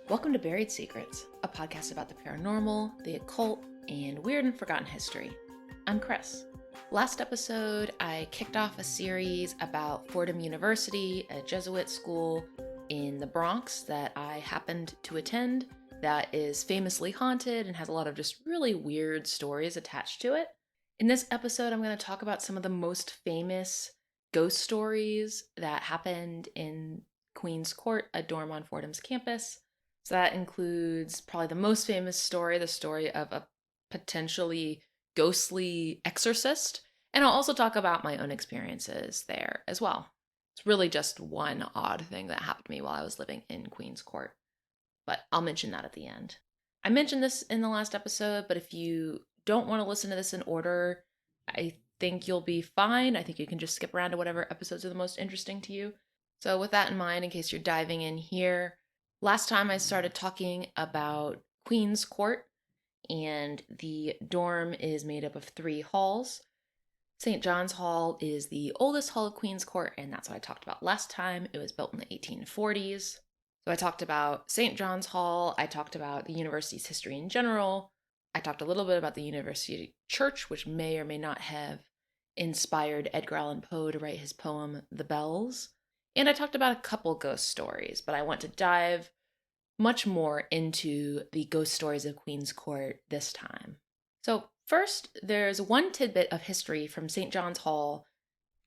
Welcome to Buried Secrets, a podcast about the paranormal, the occult, and weird and forgotten history. I'm Chris. Last episode, I kicked off a series about Fordham University, a Jesuit school in the Bronx that I happened to attend that is famously haunted and has a lot of just really weird stories attached to it. In this episode, I'm going to talk about some of the most famous ghost stories that happened in Queen's Court, a dorm on Fordham's campus. So that includes probably the most famous story, the story of a potentially ghostly exorcist. And I'll also talk about my own experiences there as well. It's really just one odd thing that happened to me while I was living in Queen's Court. But I'll mention that at the end. I mentioned this in the last episode, but if you don't want to listen to this in order, I think you'll be fine. I think you can just skip around to whatever episodes are the most interesting to you. So with that in mind, in case you're diving in here, last time I started talking about Queen's Court, and the dorm is made up of 3 halls. St. John's Hall is the oldest hall of Queen's Court, and that's what I talked about last time. It was built in the 1840s. So I talked about St. John's Hall, I talked about the university's history in general, I talked a little bit about the university church, which may or may not have inspired Edgar Allan Poe to write his poem, The Bells. And I talked about a couple ghost stories, but I want to dive much more into the ghost stories of Queen's Court this time. So first, there's one tidbit of history from St. John's Hall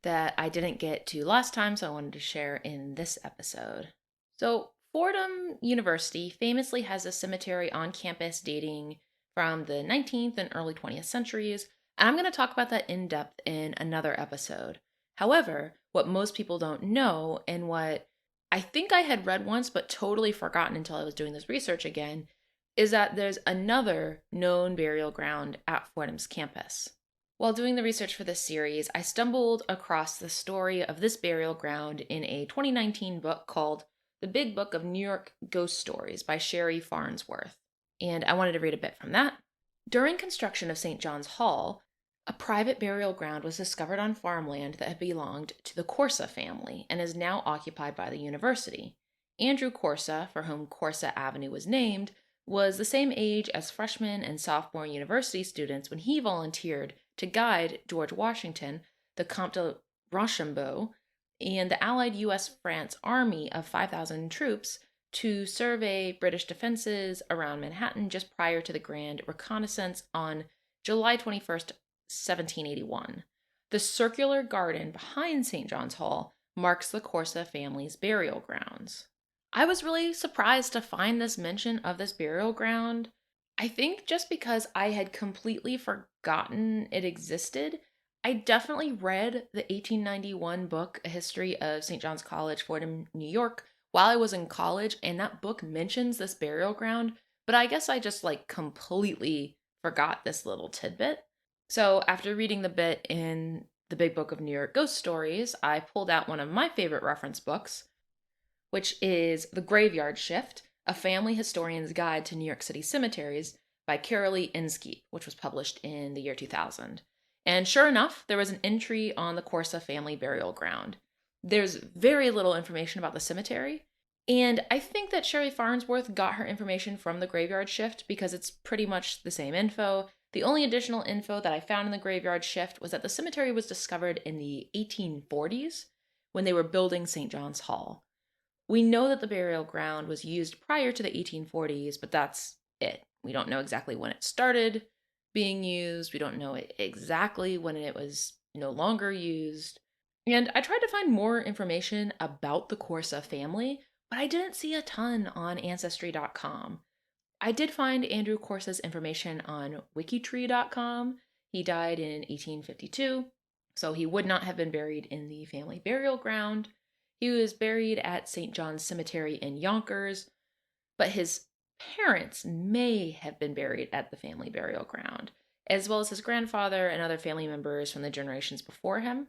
that I didn't get to last time, so I wanted to share in this episode. So Fordham University famously has a cemetery on campus dating from the 19th and early 20th centuries, and I'm going to talk about that in depth in another episode. However, what most people don't know, and what I think I had read once but totally forgotten until I was doing this research again, is that there's another known burial ground at Fordham's campus. While doing the research for this series, I stumbled across the story of this burial ground in a 2019 book called The Big Book of New York Ghost Stories by Sherry Farnsworth, and I wanted to read a bit from that. During construction of St. John's Hall, a private burial ground was discovered on farmland that had belonged to the Corsa family and is now occupied by the university. Andrew Corsa, for whom Corsa Avenue was named, was the same age as freshman and sophomore university students when he volunteered to guide George Washington, the Comte de Rochambeau, and the Allied U.S.-France Army of 5,000 troops to survey British defenses around Manhattan just prior to the Grand Reconnaissance on July 21st, 1781. The circular garden behind St. John's Hall marks the Corsa family's burial grounds. I was really surprised to find this mention of this burial ground. I think just because I had completely forgotten it existed. I definitely read the 1891 book, A History of St. John's College, Fordham, New York, while I was in college, and that book mentions this burial ground, but I guess I just completely forgot this little tidbit. So after reading the bit in the Big Book of New York Ghost Stories, I pulled out one of my favorite reference books, which is The Graveyard Shift, A Family Historian's Guide to New York City Cemeteries by Carolee Inskeep, which was published in the year 2000. And sure enough, there was an entry on the Corsa family burial ground. There's very little information about the cemetery, and I think that Sherry Farnsworth got her information from the Graveyard Shift because it's pretty much the same info. The only additional info that I found in the Graveyard Shift was that the cemetery was discovered in the 1840s when they were building St. John's Hall. We know that the burial ground was used prior to the 1840s, but that's it. We don't know exactly when it started being used. We don't know exactly when it was no longer used. And I tried to find more information about the Corsa family, but I didn't see a ton on Ancestry.com. I did find Andrew Corsa's information on Wikitree.com. He died in 1852, so he would not have been buried in the family burial ground. He was buried at St. John's Cemetery in Yonkers, but his parents may have been buried at the family burial ground, as well as his grandfather and other family members from the generations before him.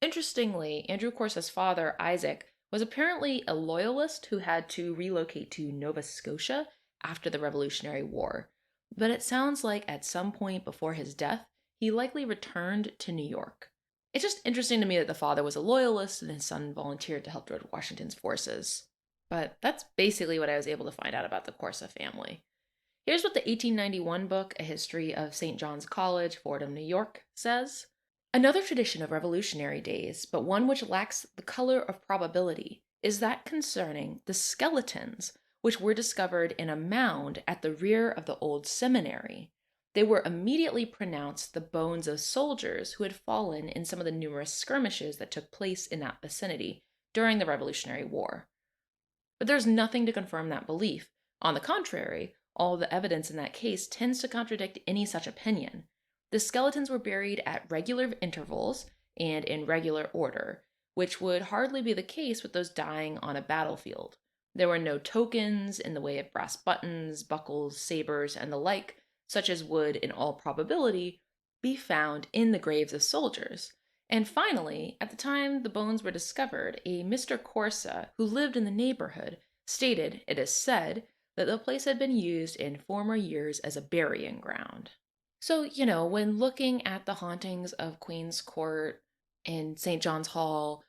Interestingly, Andrew Corsa's father, Isaac, was apparently a loyalist who had to relocate to Nova Scotia after the Revolutionary War, but it sounds like at some point before his death, he likely returned to New York. It's just interesting to me that the father was a loyalist and his son volunteered to help George Washington's forces. but that's basically what I was able to find out about the Corsa family. Here's what the 1891 book, A History of St. John's College, Fordham, New York, says. Another tradition of Revolutionary days, but one which lacks the color of probability, is that concerning the skeletons which were discovered in a mound at the rear of the old seminary. They were immediately pronounced the bones of soldiers who had fallen in some of the numerous skirmishes that took place in that vicinity during the Revolutionary War. But there's nothing to confirm that belief. On the contrary, all the evidence in that case tends to contradict any such opinion. The skeletons were buried at regular intervals and in regular order, which would hardly be the case with those dying on a battlefield. There were no tokens in the way of brass buttons, buckles, sabers, and the like, such as would, in all probability, be found in the graves of soldiers. And finally, at the time the bones were discovered, a Mr. Corsa, who lived in the neighborhood, stated, it is said, that the place had been used in former years as a burying ground. So, when looking at the hauntings of Queen's Court and St. John's Hall,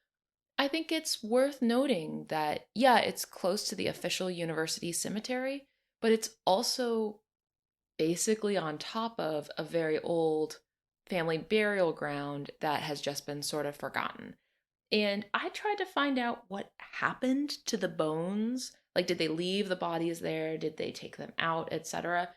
I think it's worth noting that, yeah, it's close to the official university cemetery, but it's also basically on top of a very old family burial ground that has just been sort of forgotten. And I tried to find out what happened to the bones. Like, did they leave the bodies there? Did they take them out, etc.?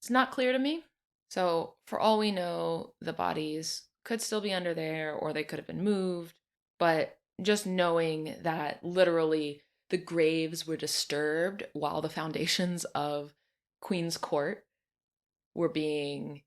It's not clear to me. So, for all we know, the bodies could still be under there or they could have been moved. But just knowing that literally the graves were disturbed while the foundations of Queen's Court were being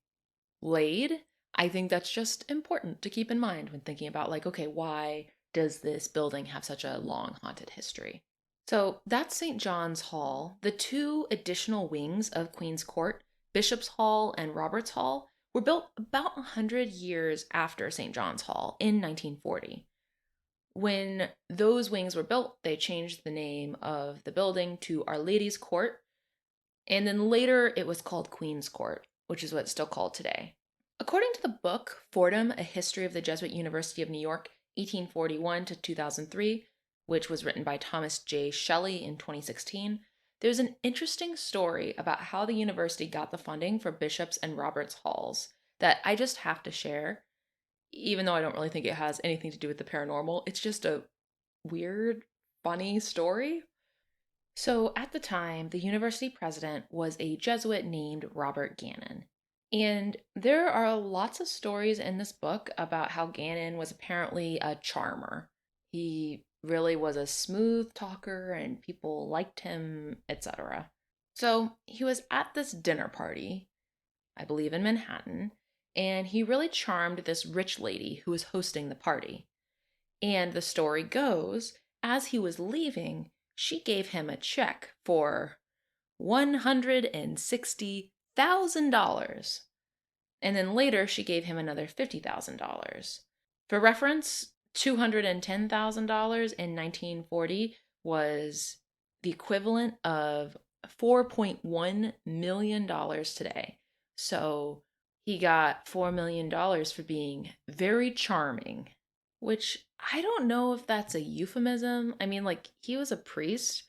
laid, I think that's just important to keep in mind when thinking about, like, okay, why does this building have such a long haunted history? So that's St. John's Hall. The two additional wings of Queen's Court, Bishop's Hall and Roberts Hall, were built about 100 years after St. John's Hall in 1940. When those wings were built, they changed the name of the building to Our Lady's Court, and then later it was called Queen's Court, which is what it's still called today. According to the book Fordham, A History of the Jesuit University of New York, 1841 to 2003, which was written by Thomas J. Shelley in 2016, there's an interesting story about how the university got the funding for Bishop's and Roberts Halls that I just have to share, even though I don't really think it has anything to do with the paranormal. It's just a weird, funny story. So at the time, the university president was a Jesuit named Robert Gannon. And there are lots of stories in this book about how Gannon was apparently a charmer. He really was a smooth talker and people liked him, etc. So he was at this dinner party, I believe in Manhattan, and he really charmed this rich lady who was hosting the party. And the story goes, as he was leaving, she gave him a check for $160,000. And then later she gave him another $50,000. For reference, $210,000 in 1940 was the equivalent of $4.1 million today. So he got $4 million for being very charming, which I don't know if that's a euphemism. I mean, like, he was a priest,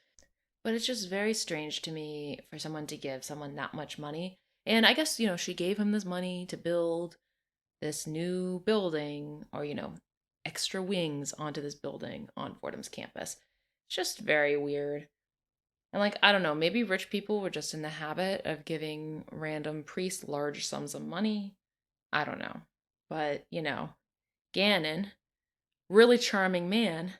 but it's just very strange to me for someone to give someone that much money. And I guess, she gave him this money to build this new building or, extra wings onto this building on Fordham's campus. It's just very weird. And, like, I don't know, maybe rich people were just in the habit of giving random priests large sums of money. I don't know. But, Gannon, really charming man.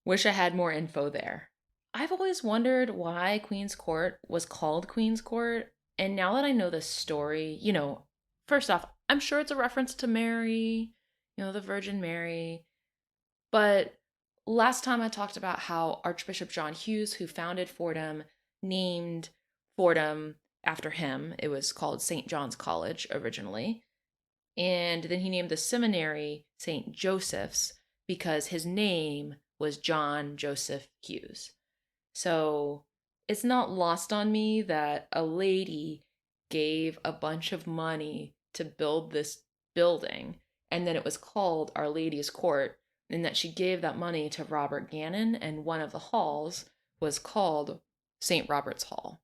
Wish I had more info there. I've always wondered why Queen's Court was called Queen's Court. And now that I know this story, first off, I'm sure it's a reference to Mary, the Virgin Mary. But last time I talked about how Archbishop John Hughes, who founded Fordham, named Fordham after him. It was called St. John's College originally. And then he named the seminary St. Joseph's because his name was John Joseph Hughes. So it's not lost on me that a lady gave a bunch of money to build this building, and then it was called Our Lady's Court, and that she gave that money to Robert Gannon, and one of the halls was called St. Robert's Hall.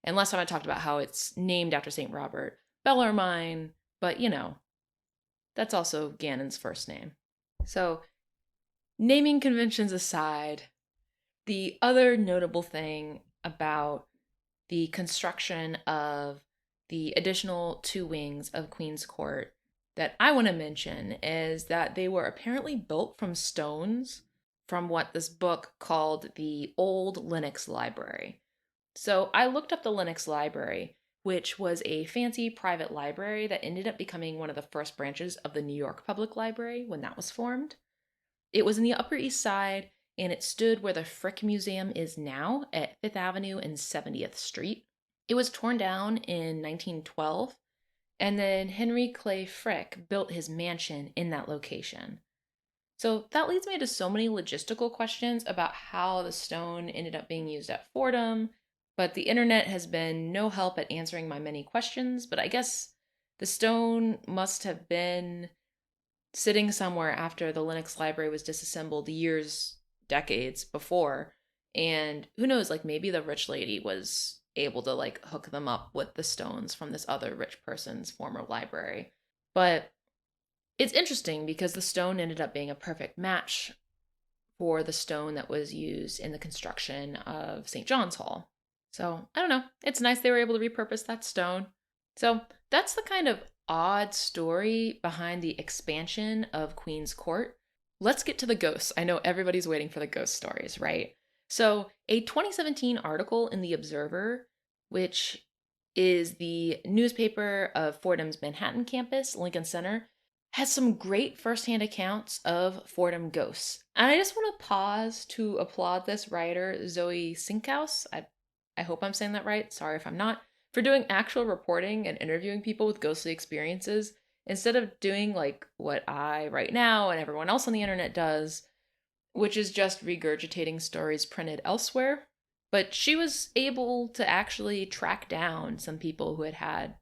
And last time I talked about how it's named after St. Robert Bellarmine, but that's also Gannon's first name. So, naming conventions aside, the other notable thing about the construction of the additional two wings of Queen's Court that I want to mention is that they were apparently built from stones from what this book called the Old Lenox Library. So I looked up the Lenox Library, which was a fancy private library that ended up becoming one of the first branches of the New York Public Library when that was formed. It was in the Upper East Side, and it stood where the Frick Museum is now at 5th Avenue and 70th Street. It was torn down in 1912, and then Henry Clay Frick built his mansion in that location. So that leads me to so many logistical questions about how the stone ended up being used at Fordham, but the internet has been no help at answering my many questions. But I guess the stone must have been sitting somewhere after the Lenox Library was disassembled decades before. And who knows, like maybe the rich lady was able to like hook them up with the stones from this other rich person's former library. But it's interesting because the stone ended up being a perfect match for the stone that was used in the construction of St. John's Hall. So I don't know. It's nice they were able to repurpose that stone. So that's the kind of odd story behind the expansion of Queen's Court. Let's get to the ghosts. I know everybody's waiting for the ghost stories, right? So a 2017 article in The Observer, which is the newspaper of Fordham's Manhattan campus, Lincoln Center, has some great firsthand accounts of Fordham ghosts. And I just want to pause to applaud this writer, Zoe Sinkhaus. I hope I'm saying that right. Sorry if I'm not. For doing actual reporting and interviewing people with ghostly experiences instead of doing like what I right now and everyone else on the internet does, which is just regurgitating stories printed elsewhere. But she was able to actually track down some people who had had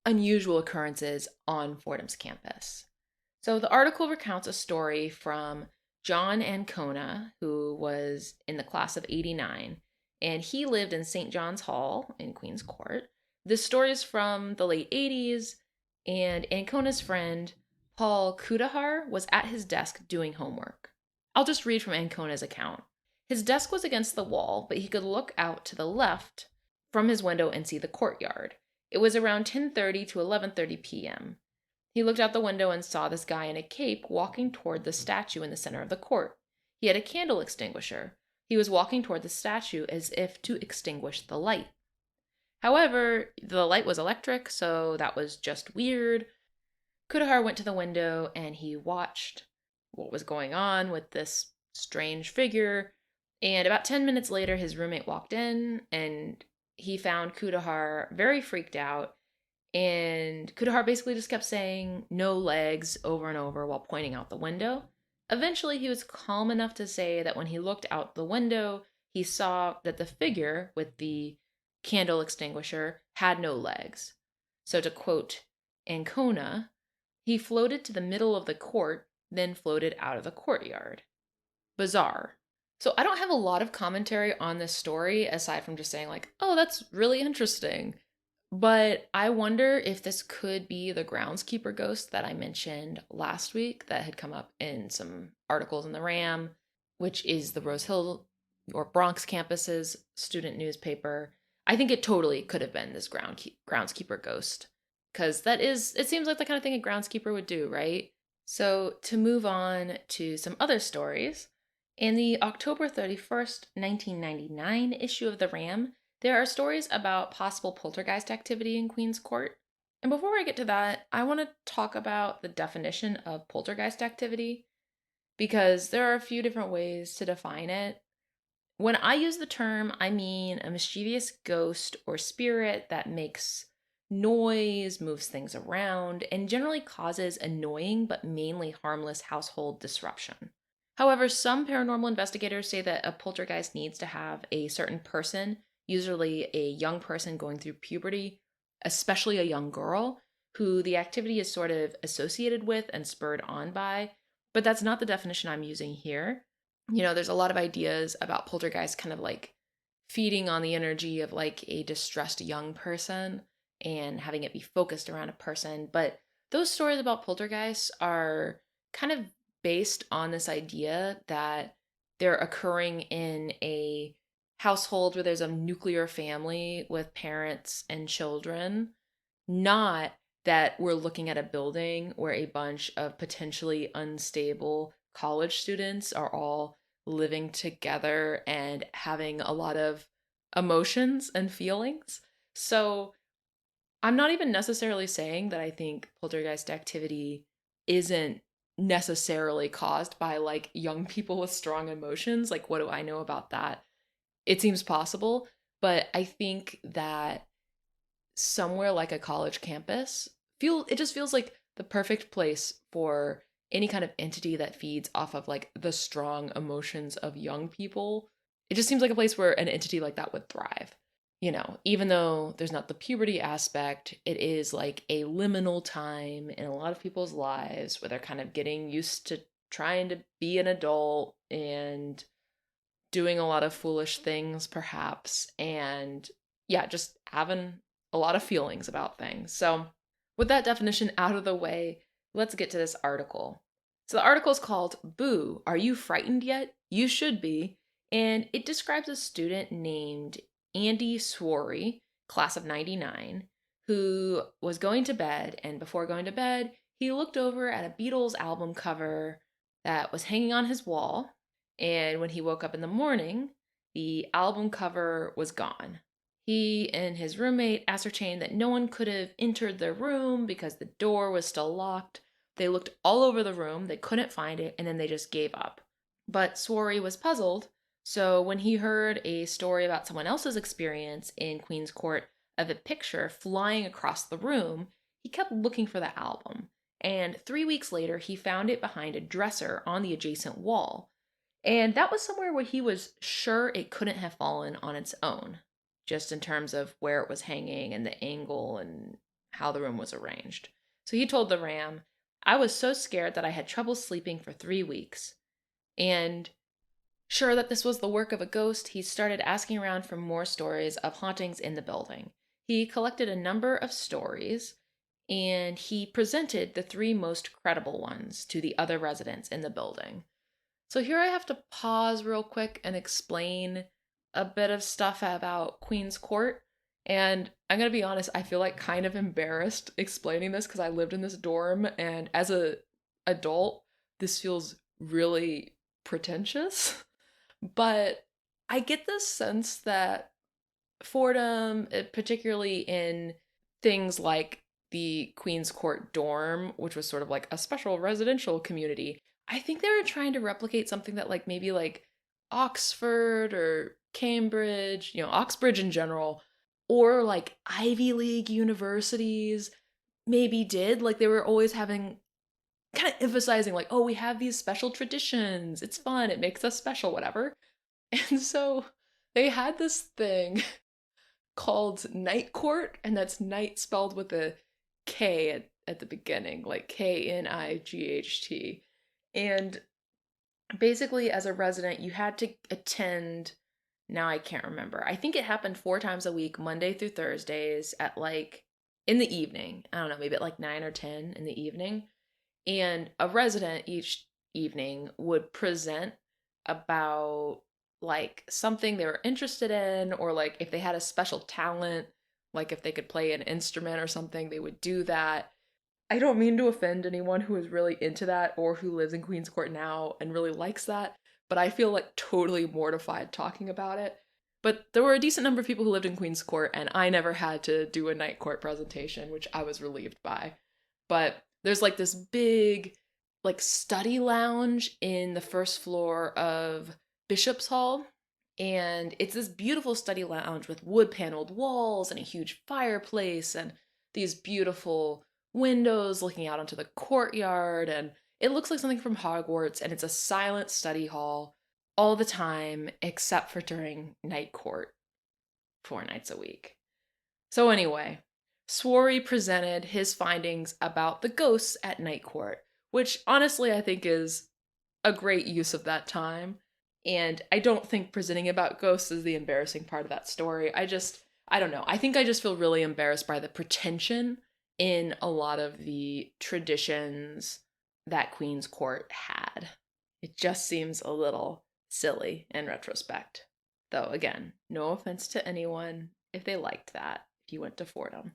unusual occurrences on Fordham's campus. So the article recounts a story from John Ancona, who was in the class of 89, and he lived in St. John's Hall in Queen's Court. This story is from the late 80s, and Ancona's friend, Paul Kudahar, was at his desk doing homework. I'll just read from Ancona's account. His desk was against the wall, but he could look out to the left from his window and see the courtyard. It was around 10:30 to 11:30 p.m. He looked out the window and saw this guy in a cape walking toward the statue in the center of the court. He had a candle extinguisher. He was walking toward the statue as if to extinguish the light. However, the light was electric, so that was just weird. Kudahar went to the window and he watched what was going on with this strange figure. And about 10 minutes later, his roommate walked in and he found Kudahar very freaked out. And Kudahar basically just kept saying no legs over and over while pointing out the window. Eventually, he was calm enough to say that when he looked out the window, he saw that the figure with the candle extinguisher had no legs. So to quote Ancona, he floated to the middle of the court, then floated out of the courtyard. Bizarre. So I don't have a lot of commentary on this story aside from just saying like, oh, that's really interesting. But I wonder if this could be the groundskeeper ghost that I mentioned last week that had come up in some articles in the RAM, which is the Rose Hill or Bronx campus's student newspaper. I think it totally could have been this groundskeeper ghost, because it seems like the kind of thing a groundskeeper would do, right? So to move on to some other stories, in the October 31st, 1999 issue of the RAM, there are stories about possible poltergeist activity in Queen's Court. And before I get to that, I want to talk about the definition of poltergeist activity, because there are a few different ways to define it. When I use the term, I mean a mischievous ghost or spirit that makes noise, moves things around, and generally causes annoying but mainly harmless household disruption. However, some paranormal investigators say that a poltergeist needs to have a certain person, usually a young person going through puberty, especially a young girl, who the activity is sort of associated with and spurred on by. But that's not the definition I'm using here. You know, there's a lot of ideas about poltergeist kind of like feeding on the energy of like a distressed young person and having it be focused around a person. But those stories about poltergeists are kind of based on this idea that they're occurring in a household where there's a nuclear family with parents and children, not that we're looking at a building where a bunch of potentially unstable college students are all living together and having a lot of emotions and feelings. So I'm not even necessarily saying that I think poltergeist activity isn't necessarily caused by like young people with strong emotions. Like, what do I know about that? It seems possible, but I think that somewhere like a college campus it just feels like the perfect place for any kind of entity that feeds off of like the strong emotions of young people. It just seems like a place where an entity like that would thrive. Even though there's not the puberty aspect, it is like a liminal time in a lot of people's lives where they're kind of getting used to trying to be an adult and doing a lot of foolish things, perhaps, and yeah, just having a lot of feelings about things. So, with that definition out of the way, let's get to this article. So, the article is called Boo, Are You Frightened Yet? You Should Be. And it describes a student named Andy Sworry, class of 99, who was going to bed. And before going to bed, he looked over at a Beatles album cover that was hanging on his wall. And when he woke up in the morning, the album cover was gone. He and his roommate ascertained that no one could have entered their room because the door was still locked. They looked all over the room, they couldn't find it, and then they just gave up. But Sworry was puzzled, so when he heard a story about someone else's experience in Queen's Court of a picture flying across the room, he kept looking for the album. And 3 weeks later, he found it behind a dresser on the adjacent wall. And that was somewhere where he was sure it couldn't have fallen on its own, just in terms of where it was hanging and the angle and how the room was arranged. So he told the Ram, I was so scared that I had trouble sleeping for 3 weeks. And sure that this was the work of a ghost, he started asking around for more stories of hauntings in the building. He collected a number of stories and he presented the 3 most credible ones to the other residents in the building. So here I have to pause real quick and explain a bit of stuff about Queen's Court. And I'm going to be honest, I feel like kind of embarrassed explaining this because I lived in this dorm, and as a adult, this feels really pretentious. But I get this sense that Fordham, particularly in things like the Queen's Court dorm, which was sort of like a special residential community, I think they were trying to replicate something that like maybe like Oxford or Cambridge, Oxbridge in general, or like Ivy League universities maybe did. Like they were always having kind of emphasizing like, oh, we have these special traditions. It's fun. It makes us special, whatever. And so they had this thing called Night Court, and that's night spelled with a K at the beginning, like Knight. And basically, as a resident, you had to attend. Now I can't remember. I think it happened 4 times a week, Monday through Thursdays at like in the evening. I don't know, maybe at like 9 or 10 in the evening. And a resident each evening would present about like something they were interested in, or like if they had a special talent, like if they could play an instrument or something, they would do that. I don't mean to offend anyone who is really into that or who lives in Queen's Court now and really likes that, but I feel like totally mortified talking about it. But there were a decent number of people who lived in Queen's Court, and I never had to do a night court presentation, which I was relieved by. But there's like this big like study lounge in the first floor of Bishop's Hall, and it's this beautiful study lounge with wood paneled walls and a huge fireplace and these beautiful windows looking out onto the courtyard, and it looks like something from Hogwarts, and it's a silent study hall all the time except for during night court 4 nights a week. So anyway, Sworry presented his findings about the ghosts at night court, which honestly I think is a great use of that time. And I don't think presenting about ghosts is the embarrassing part of that story. I don't know. I think I just feel really embarrassed by the pretension in a lot of the traditions that Queen's Court had. It just seems a little silly in retrospect. Though, again, no offense to anyone if they liked that, if you went to Fordham.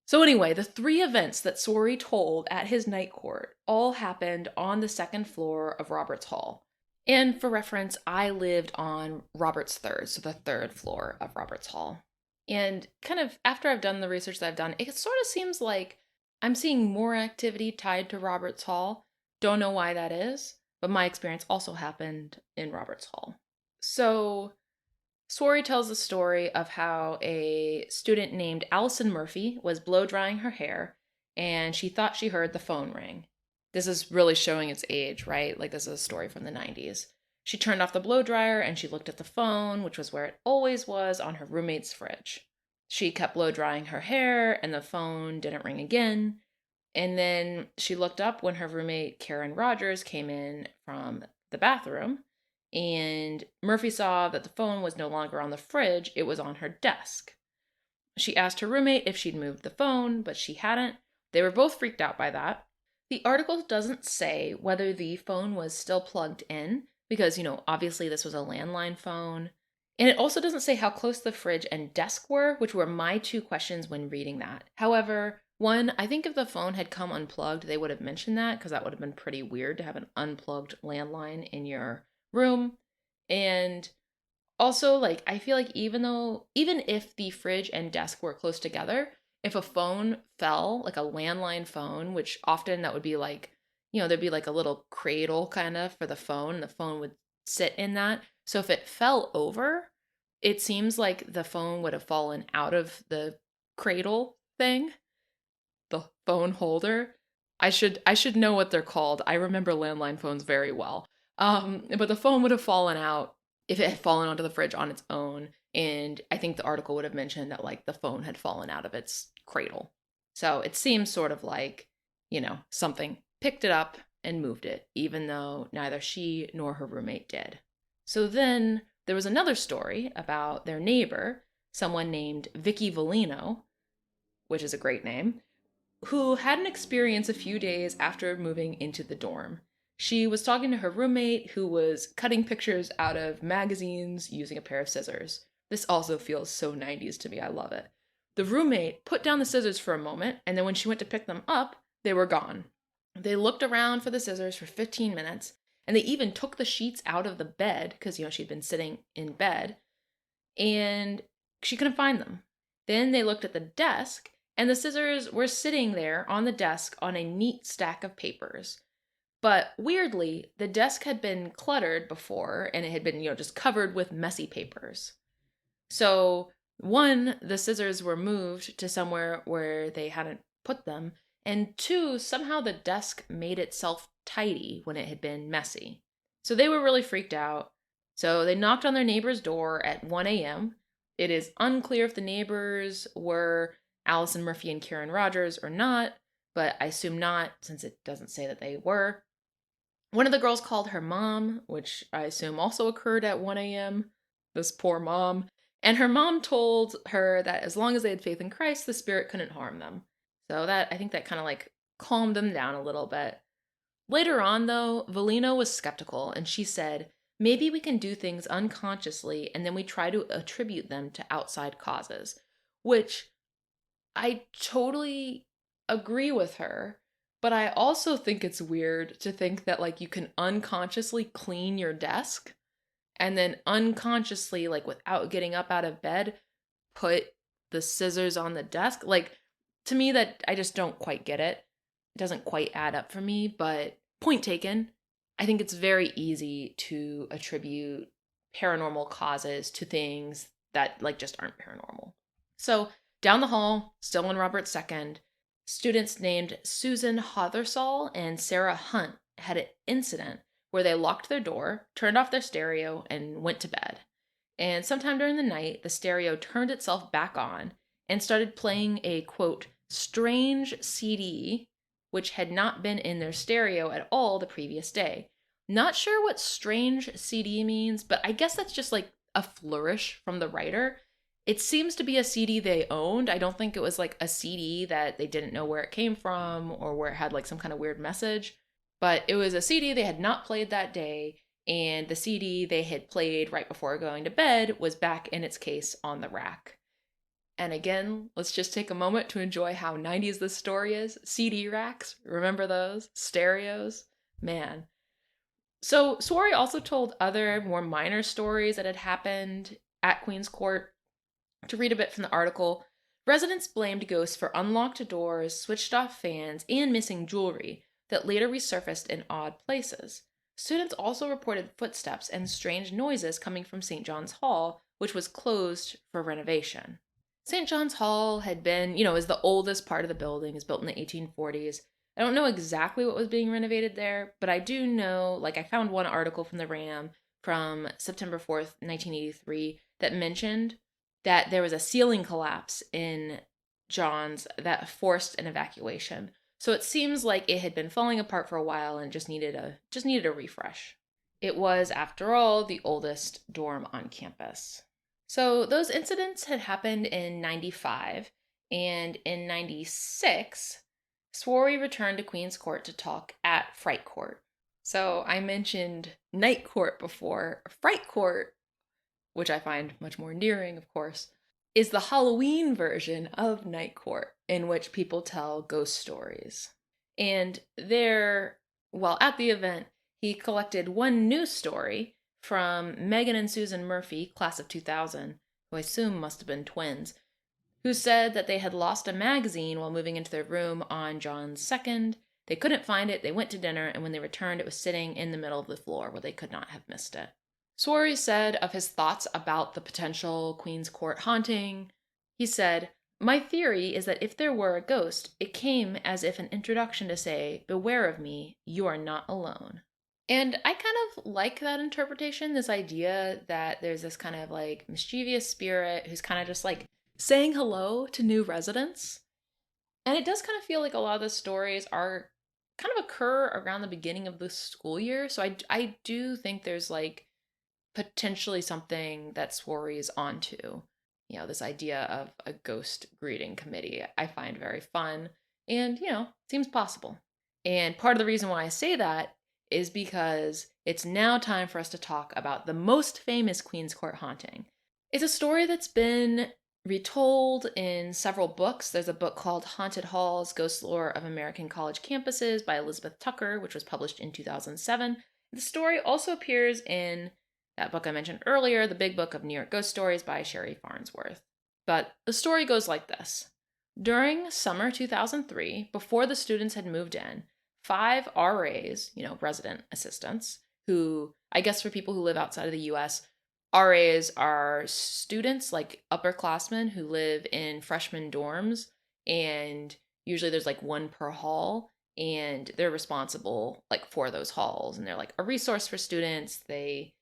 So anyway, the 3 events that Sori told at his night court all happened on the 2nd floor of Roberts Hall. And for reference, I lived on Roberts 3rd, so the 3rd floor of Roberts Hall. And kind of after I've done the research that I've done, it sort of seems like I'm seeing more activity tied to Roberts Hall. Don't know why that is, but my experience also happened in Roberts Hall. So Sori tells the story of how a student named Allison Murphy was blow drying her hair and she thought she heard the phone ring. This is really showing its age, right? Like this is a story from the 90s. She turned off the blow dryer and she looked at the phone, which was where it always was on her roommate's fridge. She kept blow drying her hair and the phone didn't ring again. And then she looked up when her roommate Karen Rogers came in from the bathroom. And Murphy saw that the phone was no longer on the fridge, it was on her desk. She asked her roommate if she'd moved the phone, but she hadn't. They were both freaked out by that. The article doesn't say whether the phone was still plugged in, because, obviously this was a landline phone. And it also doesn't say how close the fridge and desk were, which were my 2 questions when reading that. However, one, I think if the phone had come unplugged, they would have mentioned that, because that would have been pretty weird to have an unplugged landline in your room. And also, I feel like even if the fridge and desk were close together, if a phone fell, like a landline phone, which often that would be there'd be like a little cradle kind of for the phone, and the phone would sit in that. So if it fell over, it seems like the phone would have fallen out of the cradle thing, the phone holder. I should know what they're called. I remember landline phones very well. But the phone would have fallen out if it had fallen onto the fridge on its own. And I think the article would have mentioned that the phone had fallen out of its cradle. So it seems sort of like, something picked it up and moved it, even though neither she nor her roommate did. So then there was another story about their neighbor, someone named Vicky Vellino, which is a great name, who had an experience a few days after moving into the dorm. She was talking to her roommate, who was cutting pictures out of magazines using a pair of scissors. This also feels so 90s to me. I love it. The roommate put down the scissors for a moment, and then when she went to pick them up, they were gone. They looked around for the scissors for 15 minutes, and they even took the sheets out of the bed, because, she'd been sitting in bed, and she couldn't find them. Then they looked at the desk, and the scissors were sitting there on the desk on a neat stack of papers. But weirdly, the desk had been cluttered before, and it had been, just covered with messy papers. So, 1, the scissors were moved to somewhere where they hadn't put them, and 2, somehow the desk made itself tidy when it had been messy. So they were really freaked out. So they knocked on their neighbor's door at 1 a.m. It is unclear if the neighbors were Allison Murphy and Karen Rogers or not, but I assume not, since it doesn't say that they were. One of the girls called her mom, which I assume also occurred at 1 a.m. This poor mom. And her mom told her that as long as they had faith in Christ, the spirit couldn't harm them. So I think that kind of calmed them down a little bit. Later on, though, Vellino was skeptical, and she said, maybe we can do things unconsciously and then we try to attribute them to outside causes, which I totally agree with her. But I also think it's weird to think that you can unconsciously clean your desk and then unconsciously, without getting up out of bed, put the scissors on the desk. To me, that I just don't quite get it. It doesn't quite add up for me, but point taken. I think it's very easy to attribute paranormal causes to things that just aren't paranormal. So down the hall, still on Robert's 2nd, students named Susan Hothersall and Sarah Hunt had an incident where they locked their door, turned off their stereo, and went to bed. And sometime during the night, the stereo turned itself back on and started playing a, quote, strange CD, which had not been in their stereo at all the previous day. Not sure what strange CD means, but I guess that's just like a flourish from the writer. It seems to be a CD they owned. I don't think it was like a CD that they didn't know where it came from or where it had like some kind of weird message. But it was a CD they had not played that day, and the CD they had played right before going to bed was back in its case on the rack. And again, let's just take a moment to enjoy how 90s this story is. CD racks, remember those? Stereos? Man. So Swery also told other more minor stories that had happened at Queen's Court. To read a bit from the article, residents blamed ghosts for unlocked doors, switched off fans, and missing jewelry that later resurfaced in odd places. Students also reported footsteps and strange noises coming from St. John's Hall, which was closed for renovation. St. John's Hall had been, is the oldest part of the building, is built in the 1840s. I don't know exactly what was being renovated there, but I do know, I found one article from the RAM from September 4th, 1983, that mentioned that there was a ceiling collapse in John's that forced an evacuation. So it seems like it had been falling apart for a while and just needed a refresh. It was, after all, the oldest dorm on campus. So those incidents had happened in 95, and in 96, Swery returned to Queen's Court to talk at Fright Court. So I mentioned Night Court before. Fright Court, which I find much more endearing, of course, is the Halloween version of Night Court, in which people tell ghost stories. And there, while at the event, he collected one news story from Megan and Susan Murphy, class of 2000, who I assume must have been twins, who said that they had lost a magazine while moving into their room on John's 2nd. They couldn't find it, they went to dinner, and when they returned, it was sitting in the middle of the floor where they could not have missed it. Swery said of his thoughts about the potential Queen's Court haunting, he said, "My theory is that if there were a ghost, it came as if an introduction to say, 'Beware of me, you are not alone.'" And I kind of like that interpretation, this idea that there's this kind of mischievous spirit who's kind of just saying hello to new residents. And it does kind of feel like a lot of the stories are kind of occur around the beginning of the school year. So I do think there's potentially something that Swery is onto. This idea of a ghost greeting committee I find very fun and, seems possible. And part of the reason why I say that is because it's now time for us to talk about the most famous Queen's Court haunting. It's a story that's been retold in several books. There's a book called Haunted Halls, Ghost Lore of American College Campuses by Elizabeth Tucker, which was published in 2007. The story also appears in that book I mentioned earlier, The Big Book of New York Ghost Stories by Sherry Farnsworth. But the story goes like this. During summer 2003, before the students had moved in, 5 RAs, resident assistants, who, I guess for people who live outside of the US, RAs are students, upperclassmen who live in freshman dorms, and usually there's one per hall, and they're responsible for those halls, and they're a resource for students. They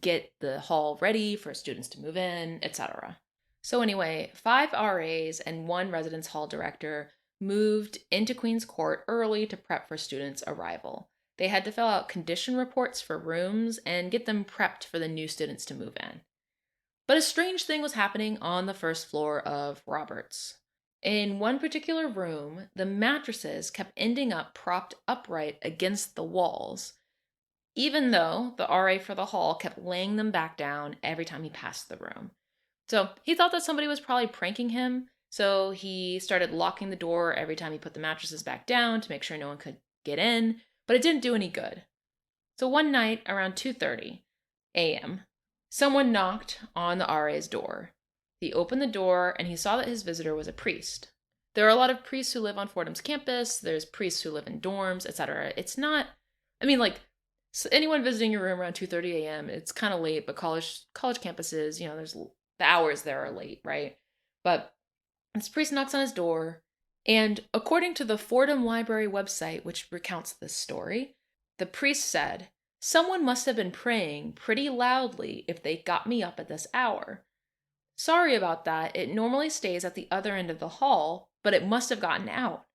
get the hall ready for students to move in, etc. So anyway, 5 RAs and 1 residence hall director moved into Queen's Court early to prep for students' arrival. They had to fill out condition reports for rooms and get them prepped for the new students to move in. But a strange thing was happening on the first floor of Roberts. In one particular room, the mattresses kept ending up propped upright against the walls, even though the RA for the hall kept laying them back down every time he passed the room. So he thought that somebody was probably pranking him, so he started locking the door every time he put the mattresses back down to make sure no one could get in, but it didn't do any good. So one night around 2:30 a.m., someone knocked on the RA's door. He opened the door and he saw that his visitor was a priest. There are a lot of priests who live on Fordham's campus, there's priests who live in dorms, etc. It's not, so anyone visiting your room around 2:30 a.m., it's kind of late, but college campuses, there's the hours there are late, right? But this priest knocks on his door, and according to the Fordham Library website, which recounts this story, the priest said, "Someone must have been praying pretty loudly if they got me up at this hour. Sorry about that, it normally stays at the other end of the hall, but it must have gotten out.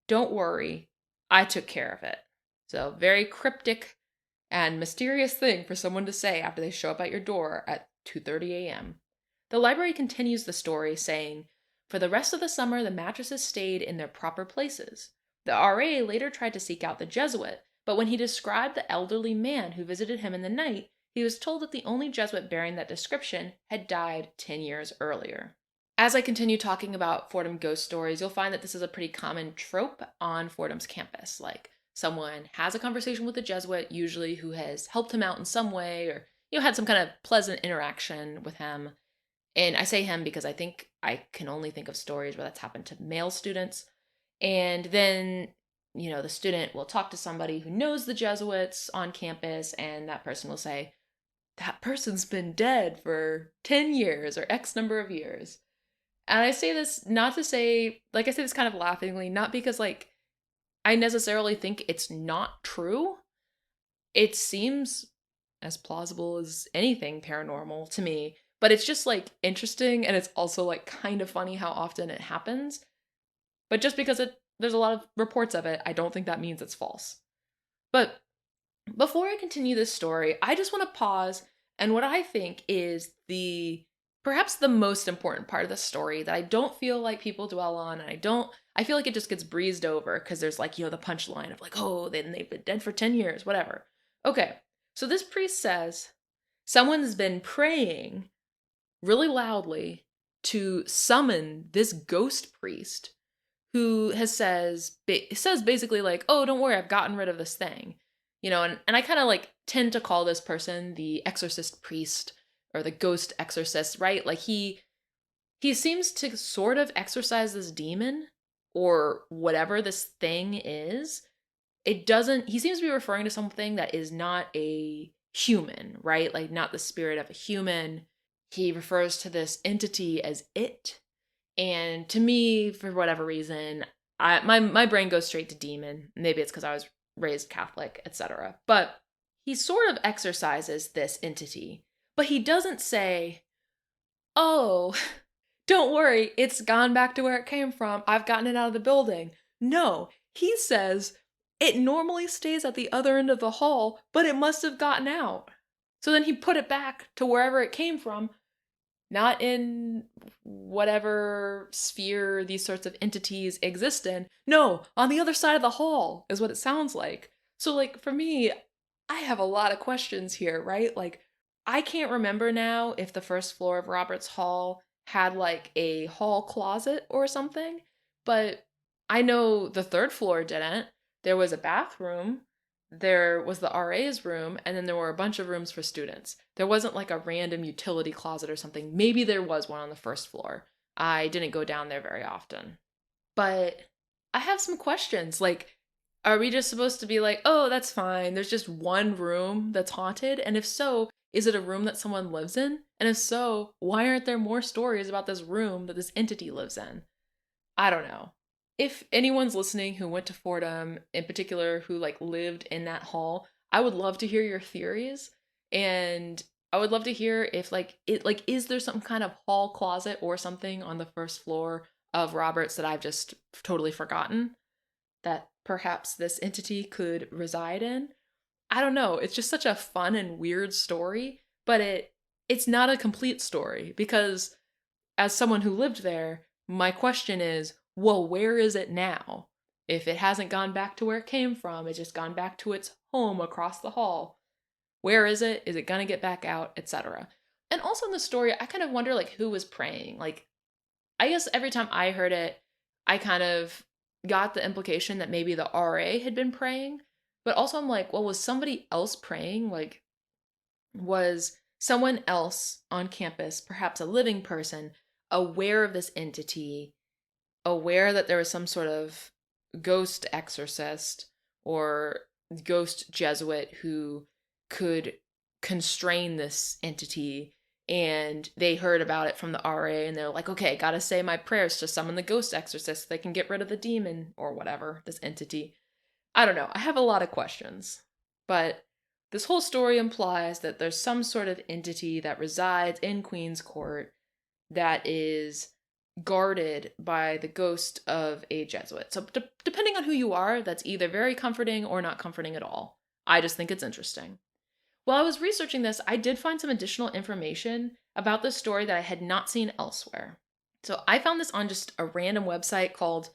Don't worry, I took care of it." So very cryptic and mysterious thing for someone to say after they show up at your door at 2:30 a.m. The library continues the story saying, "For the rest of the summer, the mattresses stayed in their proper places. The RA later tried to seek out the Jesuit, but when he described the elderly man who visited him in the night, he was told that the only Jesuit bearing that description had died 10 years earlier." As I continue talking about Fordham ghost stories, you'll find that this is a pretty common trope on Fordham's campus. Like, someone has a conversation with a Jesuit, usually who has helped him out in some way, or had some kind of pleasant interaction with him. And I say him because I think I can only think of stories where that's happened to male students. And then, the student will talk to somebody who knows the Jesuits on campus, and that person will say, "That person's been dead for 10 years or X number of years." And I say this not to say, like, I say this kind of laughingly, not because, like, I necessarily think it's not true. It seems as plausible as anything paranormal to me, but it's just, like, interesting, and it's also, like, kind of funny how often it happens. But just because there's a lot of reports of it, I don't think that means it's false. But before I continue this story, I just want to pause, and what I think is perhaps the most important part of the story that I don't feel like people dwell on, and I feel like it just gets breezed over because there's, like, the punchline of, like, oh, then they've been dead for 10 years, whatever. Okay, so this priest says someone's been praying really loudly to summon this ghost priest who says basically, like, oh, don't worry, I've gotten rid of this thing. And I kind of, like, tend to call this person the exorcist priest or the ghost exorcist, right? Like, he seems to sort of exorcise this demon or whatever this thing is. He seems to be referring to something that is not a human, right? Like, not the spirit of a human. He refers to this entity as it. And to me, for whatever reason, my brain goes straight to demon. Maybe it's because I was raised Catholic, etc. But he sort of exorcises this entity. But he doesn't say, "Oh, don't worry, it's gone back to where it came from. I've gotten it out of the building." No, he says, "It normally stays at the other end of the hall, but it must have gotten out." So then he put it back to wherever it came from, not in whatever sphere these sorts of entities exist in. No, on the other side of the hall is what it sounds like. So, like, for me, I have a lot of questions here, right? Like, I can't remember now if the first floor of Roberts Hall had, like, a hall closet or something, but I know the third floor didn't. There was a bathroom, there was the RA's room, and then there were a bunch of rooms for students. There wasn't, like, a random utility closet or something. Maybe there was one on the first floor. I didn't go down there very often. But I have some questions. Like, are we just supposed to be like, oh, that's fine, there's just one room that's haunted? And if so, is it a room that someone lives in? And if so, why aren't there more stories about this room that this entity lives in? I don't know. If anyone's listening who went to Fordham, in particular, who, like, lived in that hall, I would love to hear your theories. And I would love to hear if, like, is there some kind of hall closet or something on the first floor of Roberts that I've just totally forgotten that perhaps this entity could reside in? I don't know. It's just such a fun and weird story, but it's not a complete story, because as someone who lived there, my question is, well, where is it now? If it hasn't gone back to where it came from, it's just gone back to its home across the hall. Where is it? Is it gonna get back out, etc.? And also in the story, I kind of wonder, like, who was praying. Like, I guess every time I heard it, I kind of got the implication that maybe the RA had been praying, but also I'm like, well, was somebody else praying? Like, was someone else on campus, perhaps a living person, aware of this entity, aware that there was some sort of ghost exorcist or ghost Jesuit who could constrain this entity, and they heard about it from the RA, and they're like, okay, gotta say my prayers to summon the ghost exorcist so they can get rid of the demon or whatever, this entity. I don't know. I have a lot of questions. But this whole story implies that there's some sort of entity that resides in Queen's Court that is guarded by the ghost of a Jesuit. So depending on who you are, that's either very comforting or not comforting at all. I just think it's interesting. While I was researching this, I did find some additional information about this story that I had not seen elsewhere. So I found this on just a random website called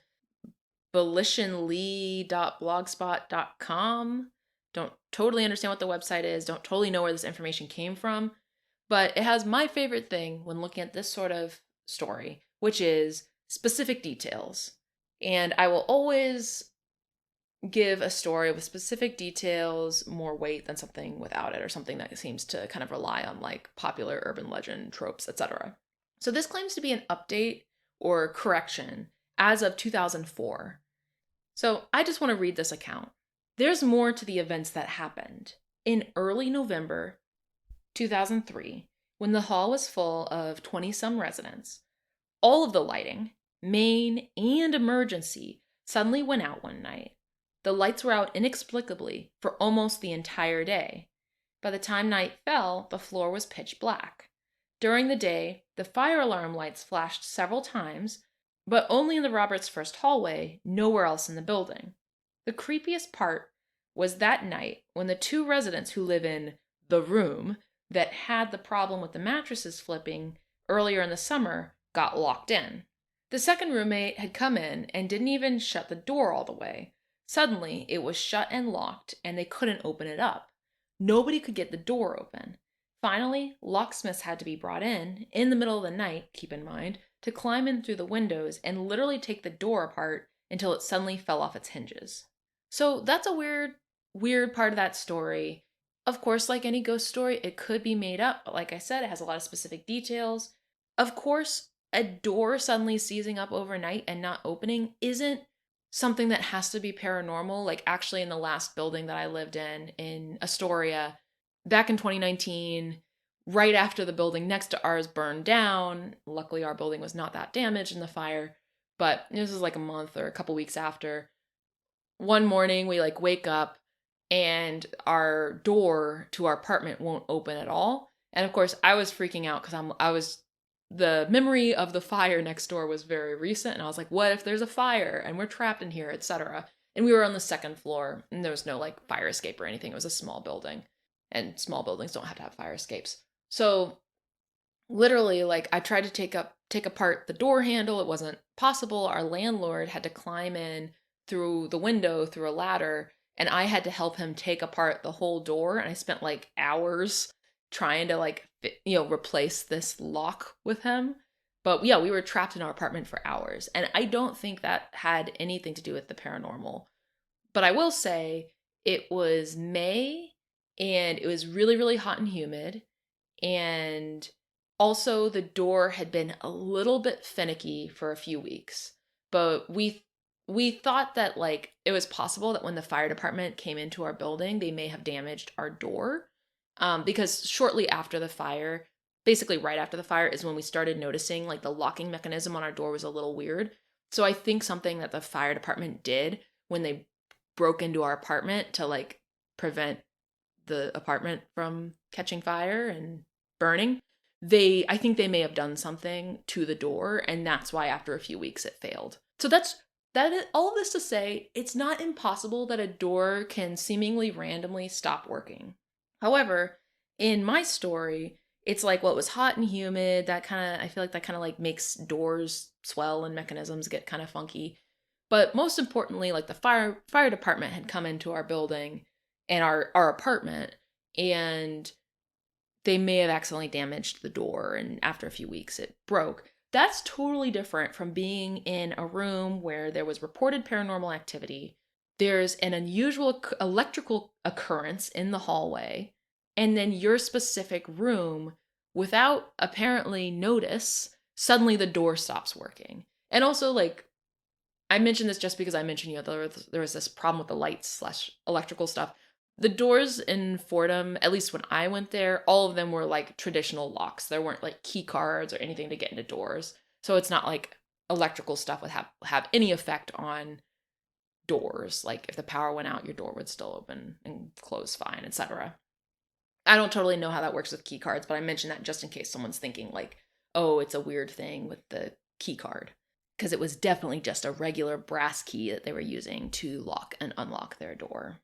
belishenlee.blogspot.com. Don't totally understand what the website is, don't totally know where this information came from, but it has my favorite thing when looking at this sort of story, which is specific details. And I will always give a story with specific details more weight than something without it, or something that seems to kind of rely on like popular urban legend tropes, etc. So this claims to be an update or correction as of 2004. So I just want to read this account. There's more to the events that happened. In early November 2003, when the hall was full of 20-some residents, all of the lighting, main and emergency, suddenly went out one night. The lights were out inexplicably for almost the entire day. By the time night fell, the floor was pitch black. During the day, the fire alarm lights flashed several times, but only in the Roberts First hallway, nowhere else in the building. The creepiest part was that night when the two residents who live in the room that had the problem with the mattresses flipping earlier in the summer got locked in. The second roommate had come in and didn't even shut the door all the way. Suddenly, it was shut and locked, and they couldn't open it up. Nobody could get the door open. Finally, locksmiths had to be brought in the middle of the night, keep in mind, to climb in through the windows and literally take the door apart until it suddenly fell off its hinges. So that's a weird part of that story. Of course, like any ghost story, it could be made up, but like I said, it has a lot of specific details. Of course, a door suddenly seizing up overnight and not opening isn't something that has to be paranormal. Like actually in the last building that I lived in Astoria, back in 2019, right after the building next to ours burned down, luckily our building was not that damaged in the fire, but this was like a month or a couple weeks after. One morning we like wake up and our door to our apartment won't open at all. And of course I was freaking out because the memory of the fire next door was very recent, and I was like, what if there's a fire and we're trapped in here, etc. And we were on the second floor and there was no like fire escape or anything. It was a small building, and small buildings don't have to have fire escapes. So literally, like, I tried to take apart the door handle. It wasn't possible. Our landlord had to climb in through the window through a ladder, and I had to help him take apart the whole door, and I spent like hours trying to like replace this lock with him. But yeah, we were trapped in our apartment for hours, and I don't think that had anything to do with the paranormal. But I will say it was May and it was really, really hot and humid. And also the door had been a little bit finicky for a few weeks. But we thought that like it was possible that when the fire department came into our building, they may have damaged our door. Because shortly after the fire, basically right after the fire, is when we started noticing like the locking mechanism on our door was a little weird. So I think something that the fire department did when they broke into our apartment to like prevent the apartment from catching fire and burning, I think they may have done something to the door, and that's why after a few weeks it failed. So all of this to say, it's not impossible that a door can seemingly randomly stop working. However, in my story, it's like, well, it was hot and humid. I feel like that kind of like makes doors swell and mechanisms get kind of funky. But most importantly, like the fire department had come into our building and our apartment, and they may have accidentally damaged the door, and after a few weeks it broke. That's totally different from being in a room where there was reported paranormal activity. There's an unusual electrical occurrence in the hallway, and then your specific room, without apparently notice, suddenly the door stops working. And also, like, I mentioned this just because I mentioned, there was this problem with the lights / electrical stuff. The doors in Fordham, at least when I went there, all of them were like traditional locks. There weren't like key cards or anything to get into doors. So it's not like electrical stuff would have any effect on doors. Like if the power went out, your door would still open and close fine, etc. I don't totally know how that works with key cards, but I mentioned that just in case someone's thinking like, oh, it's a weird thing with the key card. Because it was definitely just a regular brass key that they were using to lock and unlock their door.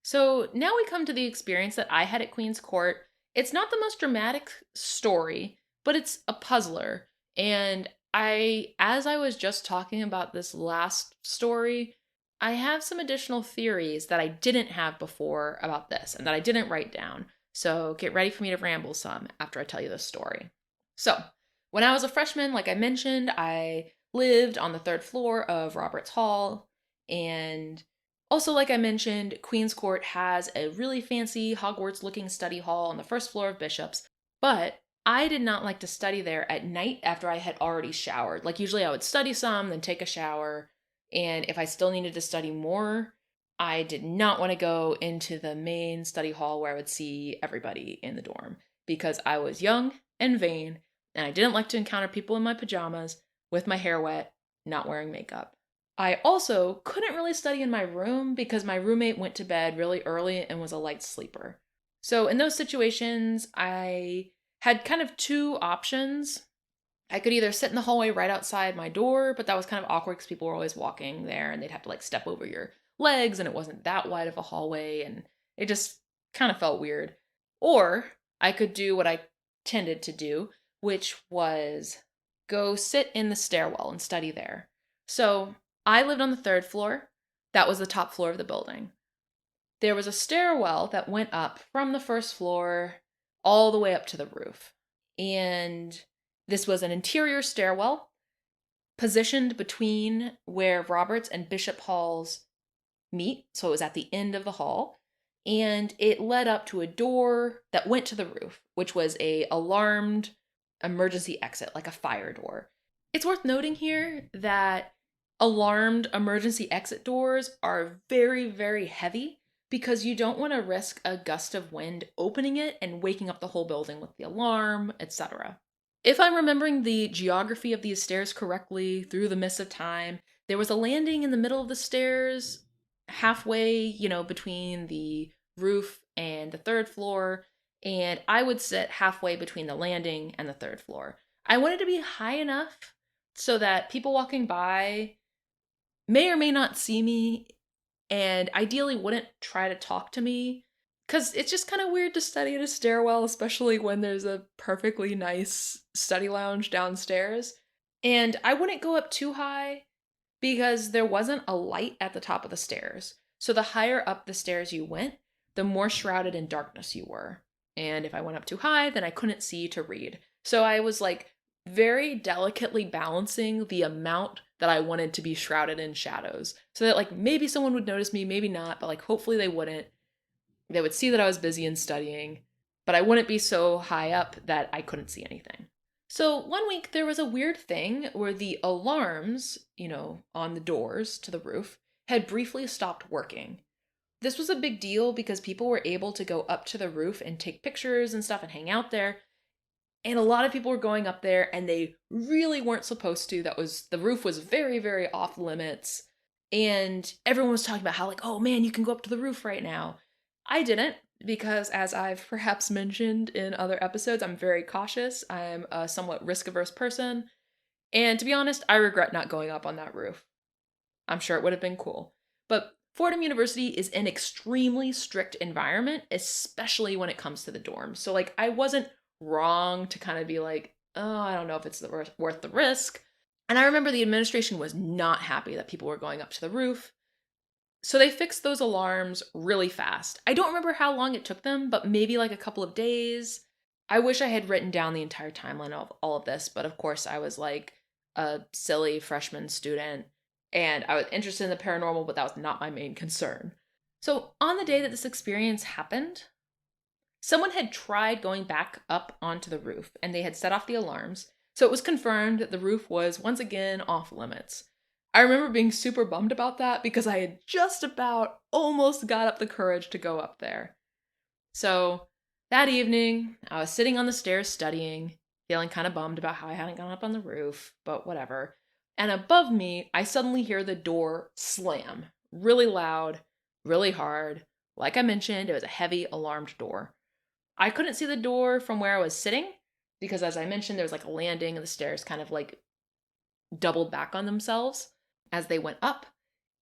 So now we come to the experience that I had at Queen's Court. It's not the most dramatic story, but it's a puzzler. And as I was just talking about this last story, I have some additional theories that I didn't have before about this and that I didn't write down. So get ready for me to ramble some after I tell you this story. So, when I was a freshman, like I mentioned, I lived on the third floor of Roberts Hall, and also, like I mentioned, Queen's Court has a really fancy Hogwarts looking study hall on the first floor of Bishop's, but I did not like to study there at night after I had already showered. Like, usually I would study some, then take a shower, and if I still needed to study more, I did not want to go into the main study hall where I would see everybody in the dorm because I was young and vain, and I didn't like to encounter people in my pajamas with my hair wet, not wearing makeup. I also couldn't really study in my room because my roommate went to bed really early and was a light sleeper. So, in those situations, I had kind of two options. I could either sit in the hallway right outside my door, but that was kind of awkward because people were always walking there and they'd have to like step over your legs, and it wasn't that wide of a hallway, and it just kind of felt weird. Or I could do what I tended to do, which was go sit in the stairwell and study there. So I lived on the third floor. That was the top floor of the building. There was a stairwell that went up from the first floor all the way up to the roof. And this was an interior stairwell positioned between where Roberts and Bishop Halls meet. So it was at the end of the hall. And it led up to a door that went to the roof, which was a alarmed emergency exit, like a fire door. It's worth noting here that alarmed emergency exit doors are very, very heavy because you don't want to risk a gust of wind opening it and waking up the whole building with the alarm, etc. If I'm remembering the geography of these stairs correctly through the mist of time, there was a landing in the middle of the stairs, halfway, between the roof and the third floor, and I would sit halfway between the landing and the third floor. I wanted to be high enough so that people walking by may or may not see me and ideally wouldn't try to talk to me because it's just kind of weird to study in a stairwell, especially when there's a perfectly nice study lounge downstairs. And I wouldn't go up too high because there wasn't a light at the top of the stairs. So the higher up the stairs you went, the more shrouded in darkness you were. And if I went up too high, then I couldn't see to read. So I was like very delicately balancing the amount that I wanted to be shrouded in shadows. So that like maybe someone would notice me, maybe not, but like hopefully they wouldn't. They would see that I was busy and studying, but I wouldn't be so high up that I couldn't see anything. So one week there was a weird thing where the alarms, on the doors to the roof had briefly stopped working. This was a big deal because people were able to go up to the roof and take pictures and stuff and hang out there. And a lot of people were going up there and they really weren't supposed to. The roof was very, very off limits. And everyone was talking about how like, oh man, you can go up to the roof right now. I didn't because as I've perhaps mentioned in other episodes, I'm very cautious. I'm a somewhat risk-averse person. And to be honest, I regret not going up on that roof. I'm sure it would have been cool. But Fordham University is an extremely strict environment, especially when it comes to the dorms. So like I wasn't wrong to kind of be like, oh, I don't know if it's worth the risk. And I remember the administration was not happy that people were going up to the roof. So they fixed those alarms really fast. I don't remember how long it took them, but maybe like a couple of days. I wish I had written down the entire timeline of all of this, but of course I was like a silly freshman student and I was interested in the paranormal, but that was not my main concern. So on the day that this experience happened, someone had tried going back up onto the roof and they had set off the alarms. So it was confirmed that the roof was once again off limits. I remember being super bummed about that because I had just about almost got up the courage to go up there. So that evening, I was sitting on the stairs studying, feeling kind of bummed about how I hadn't gone up on the roof, but whatever. And above me, I suddenly hear the door slam, really loud, really hard. Like I mentioned, it was a heavy alarmed door. I couldn't see the door from where I was sitting because as I mentioned, there was like a landing and the stairs kind of like doubled back on themselves as they went up.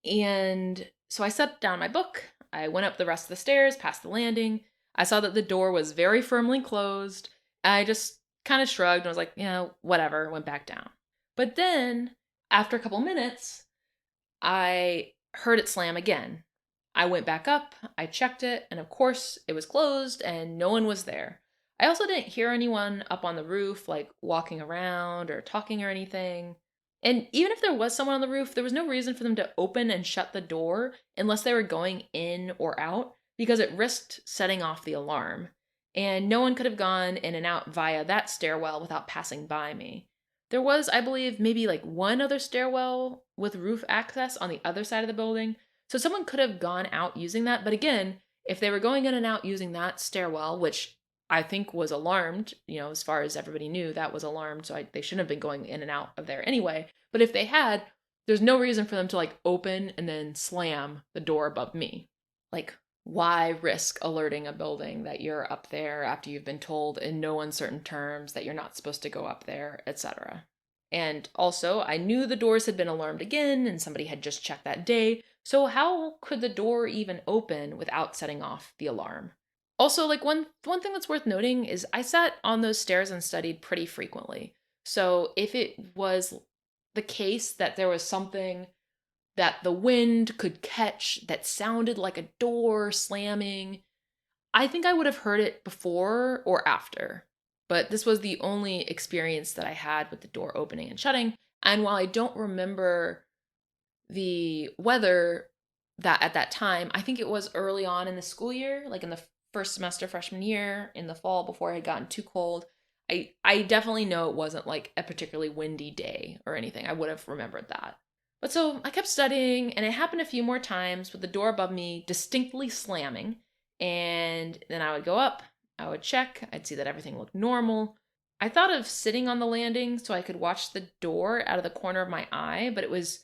And so I set down my book, I went up the rest of the stairs, past the landing. I saw that the door was very firmly closed. I just kind of shrugged and was like, whatever, went back down. But then, after a couple minutes, I heard it slam again. I went back up, I checked it, and of course it was closed and no one was there. I also didn't hear anyone up on the roof, like walking around or talking or anything. And even if there was someone on the roof, there was no reason for them to open and shut the door unless they were going in or out, because it risked setting off the alarm. And no one could have gone in and out via that stairwell without passing by me. There was, I believe, maybe like one other stairwell with roof access on the other side of the building. So someone could have gone out using that. But again, if they were going in and out using that stairwell, which I think was alarmed, as far as everybody knew, that was alarmed. So they shouldn't have been going in and out of there anyway. But if they had, there's no reason for them to like open and then slam the door above me. Like, why risk alerting a building that you're up there after you've been told in no uncertain terms that you're not supposed to go up there, etc.? And also, I knew the doors had been alarmed again and somebody had just checked that day. So how could the door even open without setting off the alarm? Also, like one thing that's worth noting is I sat on those stairs and studied pretty frequently. So if it was the case that there was something that the wind could catch that sounded like a door slamming, I think I would have heard it before or after. But this was the only experience that I had with the door opening and shutting. And while I don't remember the weather that at that time, I think it was early on in the school year, like in the first semester freshman year in the fall before it had gotten too cold. I definitely know it wasn't like a particularly windy day or anything. I would have remembered that. But so I kept studying, and it happened a few more times with the door above me distinctly slamming. And then I would go up, I would check, I'd see that everything looked normal. I thought of sitting on the landing so I could watch the door out of the corner of my eye, but it was,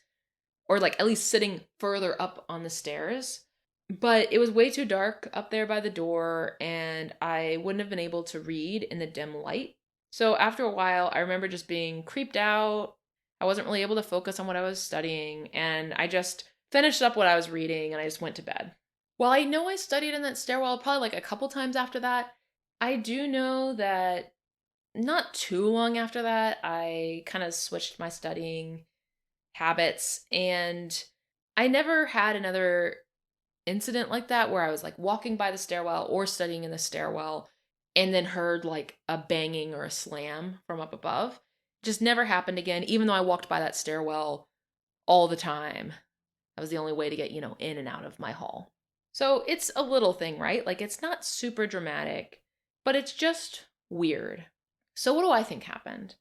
or like at least sitting further up on the stairs. But it was way too dark up there by the door, and I wouldn't have been able to read in the dim light. So after a while, I remember just being creeped out. I wasn't really able to focus on what I was studying, and I just finished up what I was reading, and I just went to bed. While I know I studied in that stairwell probably like a couple times after that, I do know that not too long after that, I kind of switched my studying habits, and I never had another incident like that where I was like walking by the stairwell or studying in the stairwell and then heard like a banging or a slam from up above. Just never happened again, even though I walked by that stairwell all the time. That was the only way to get, in and out of my hall. So it's a little thing, right? Like it's not super dramatic, but it's just weird. So what do I think happened?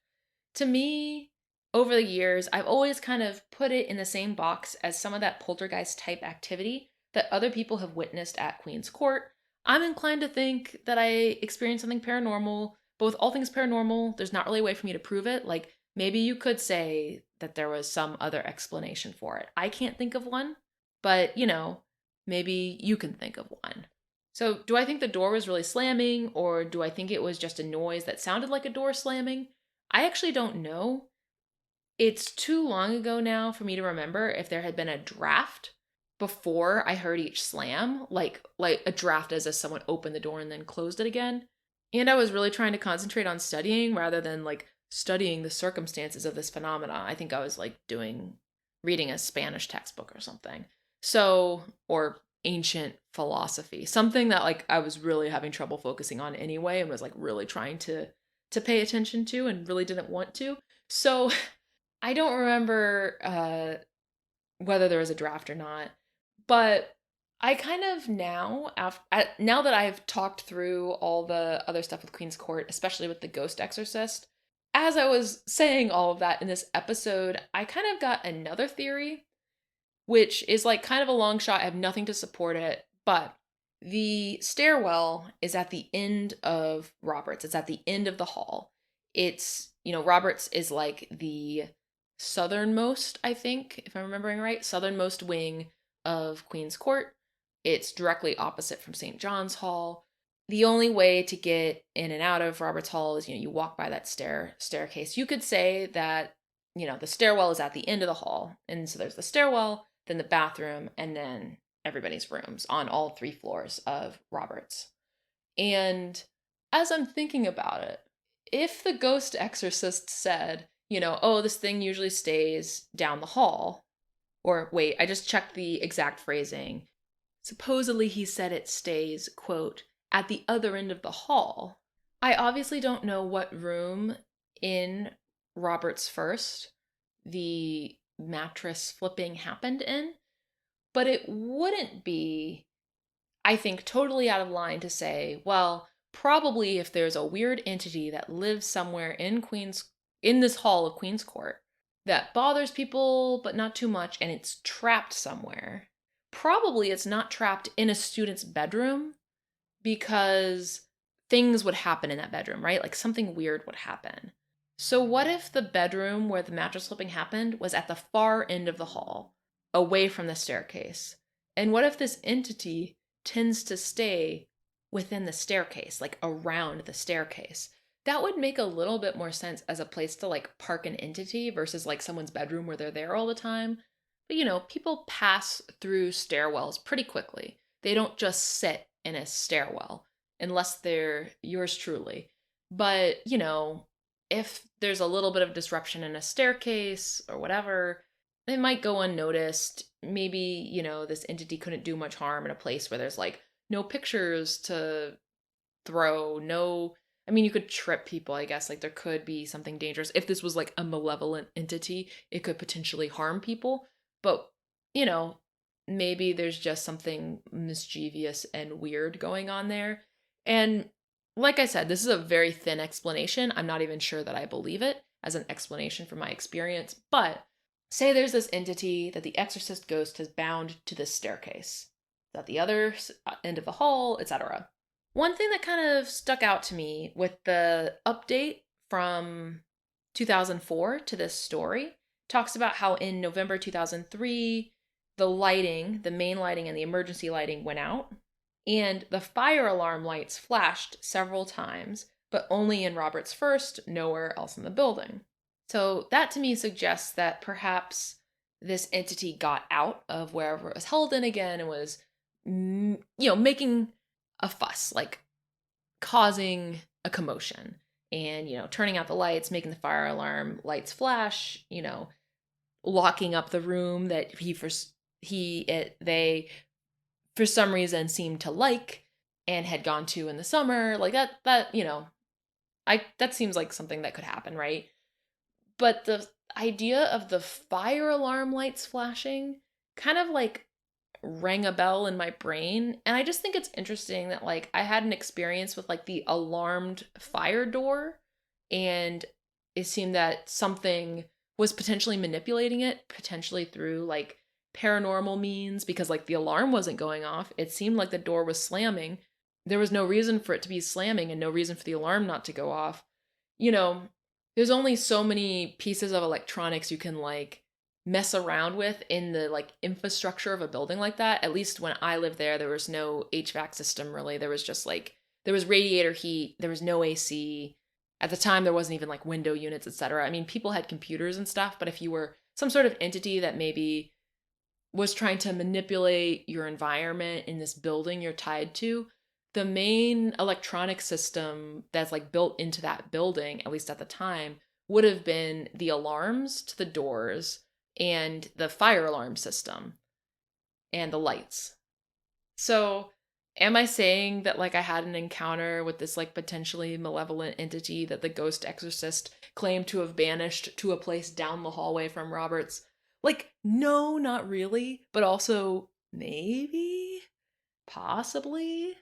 To me, over the years, I've always kind of put it in the same box as some of that poltergeist type activity that other people have witnessed at Queen's Court. I'm inclined to think that I experienced something paranormal, but with all things paranormal, there's not really a way for me to prove it. Like, maybe you could say that there was some other explanation for it. I can't think of one, but, maybe you can think of one. So, do I think the door was really slamming, or do I think it was just a noise that sounded like a door slamming? I actually don't know. It's too long ago now for me to remember if there had been a draft before I heard each slam, like a draft as if someone opened the door and then closed it again. And I was really trying to concentrate on studying rather than like studying the circumstances of this phenomena. I think I was like reading a Spanish textbook or something. So, or ancient philosophy, something that like I was really having trouble focusing on anyway and was like really trying to pay attention to and really didn't want to. So I don't remember whether there was a draft or not. But I kind of now that I've talked through all the other stuff with Queen's Court, especially with the ghost exorcist, as I was saying all of that in this episode, I kind of got another theory, which is like kind of a long shot. I have nothing to support it, but the stairwell is at the end of Roberts. It's at the end of the hall. It's, Roberts is like the southernmost, I think, if I'm remembering right, southernmost wing of Queen's Court. It's directly opposite from St. John's Hall. The only way to get in and out of Roberts Hall is, you walk by that staircase. You could say that, the stairwell is at the end of the hall. And so there's the stairwell, then the bathroom, and then everybody's rooms on all 3 floors of Roberts. And as I'm thinking about it, if the ghost exorcist said, oh, this thing usually stays down the hall, or wait, I just checked the exact phrasing. Supposedly he said it stays, quote, at the other end of the hall. I obviously don't know what room in Robert's first the mattress flipping happened in, but it wouldn't be, I think, totally out of line to say, well, probably if there's a weird entity that lives somewhere in this hall of Queen's Court that bothers people but not too much and it's trapped somewhere, probably it's not trapped in a student's bedroom because things would happen in that bedroom, right? Like something weird would happen. So what if the bedroom where the mattress flipping happened was at the far end of the hall, away from the staircase? And what if this entity tends to stay within the staircase, like around the staircase? That would make a little bit more sense as a place to like park an entity versus like someone's bedroom where they're there all the time. But people pass through stairwells pretty quickly. They don't just sit in a stairwell unless they're yours truly. But, if there's a little bit of disruption in a staircase or whatever, it might go unnoticed. Maybe, this entity couldn't do much harm in a place where there's like no pictures to throw, no. I mean, you could trip people, I guess. Like, there could be something dangerous. If this was like a malevolent entity, it could potentially harm people. But, maybe there's just something mischievous and weird going on there. And like I said, this is a very thin explanation. I'm not even sure that I believe it as an explanation from my experience. But say there's this entity that the exorcist ghost has bound to this staircase. It's at the other end of the hall, etc. One thing that kind of stuck out to me with the update from 2004 to this story talks about how in November 2003, the main lighting and the emergency lighting went out, and the fire alarm lights flashed several times, but only in Robert's first, nowhere else in the building. So that to me suggests that perhaps this entity got out of wherever it was held in again and was, making a fuss, like causing a commotion and, turning out the lights, making the fire alarm lights flash, locking up the room that they for some reason seemed to like and had gone to in the summer. Like that that seems like something that could happen, right? But the idea of the fire alarm lights flashing kind of like rang a bell in my brain. And I just think it's interesting that like I had an experience with like the alarmed fire door, and it seemed that something was potentially manipulating it, potentially through like paranormal means, because like the alarm wasn't going off. It seemed like the door was slamming. There was no reason for it to be slamming and no reason for the alarm not to go off. There's only so many pieces of electronics you can like mess around with in the like infrastructure of a building like that. At least when I lived there was no HVAC system really. There was just like, there was radiator heat, there was no AC. At the time, there wasn't even like window units, etc. I mean, people had computers and stuff, but if you were some sort of entity that maybe was trying to manipulate your environment in this building you're tied to, the main electronic system that's like built into that building, at least at the time, would have been the alarms to the doors and the fire alarm system and the lights. So am I saying that like I had an encounter with this like potentially malevolent entity that the ghost exorcist claimed to have banished to a place down the hallway from Robert's? Like, no, not really, but also maybe, possibly.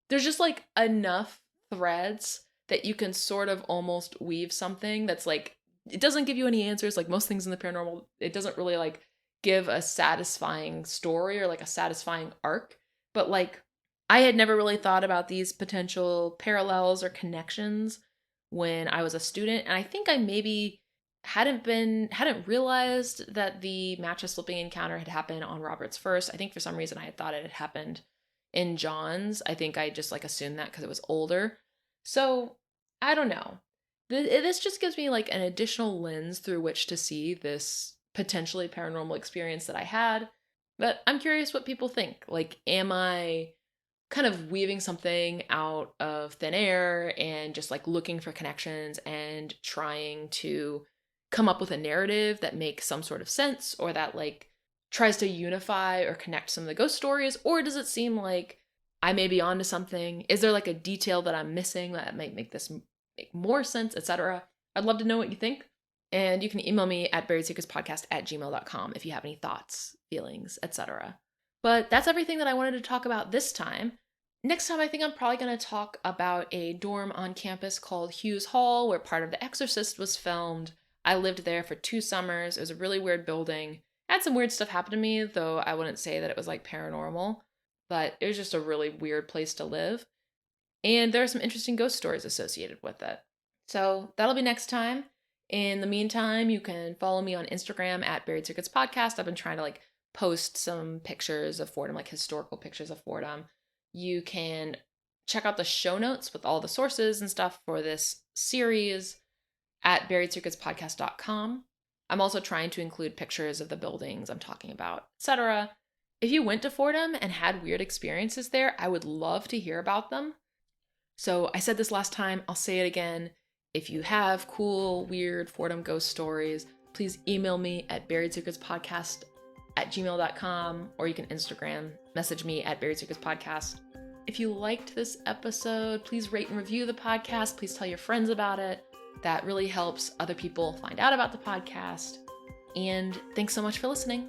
There's just like enough threads that you can sort of almost weave something that's like, it doesn't give you any answers. Like most things in the paranormal, it doesn't really like give a satisfying story or like a satisfying arc. But like, I had never really thought about these potential parallels or connections when I was a student. And I think I maybe hadn't realized that the mattress slipping encounter had happened on Robert's first. I think for some reason I had thought it had happened in John's. I think I just like assumed that because it was older. So I don't know. This just gives me like an additional lens through which to see this potentially paranormal experience that I had. But I'm curious what people think. Like, am I kind of weaving something out of thin air and just like looking for connections and trying to come up with a narrative that makes some sort of sense or that like tries to unify or connect some of the ghost stories? Or does it seem like I may be onto something? Is there like a detail that I'm missing that might make this make more sense, etc.? I'd love to know what you think. And you can email me at buriedsecretspodcast@gmail.com if you have any thoughts, feelings, etc. But that's everything that I wanted to talk about this time. Next time, I think I'm probably going to talk about a dorm on campus called Hughes Hall, where part of The Exorcist was filmed. I lived there for 2 summers. It was a really weird building. Had some weird stuff happen to me, though I wouldn't say that it was like paranormal, but it was just a really weird place to live. And there are some interesting ghost stories associated with it. So that'll be next time. In the meantime, you can follow me on Instagram at buriedsecretspodcast. I've been trying to like post some pictures of Fordham, like historical pictures of Fordham. You can check out the show notes with all the sources and stuff for this series at buriedsecretspodcast.com. I'm also trying to include pictures of the buildings I'm talking about, etc. If you went to Fordham and had weird experiences there, I would love to hear about them. So I said this last time, I'll say it again. If you have cool, weird Fordham ghost stories, please email me at buriedsecretspodcast@gmail.com, or you can Instagram message me at buriedsecretspodcast. If you liked this episode, please rate and review the podcast. Please tell your friends about it. That really helps other people find out about the podcast. And thanks so much for listening.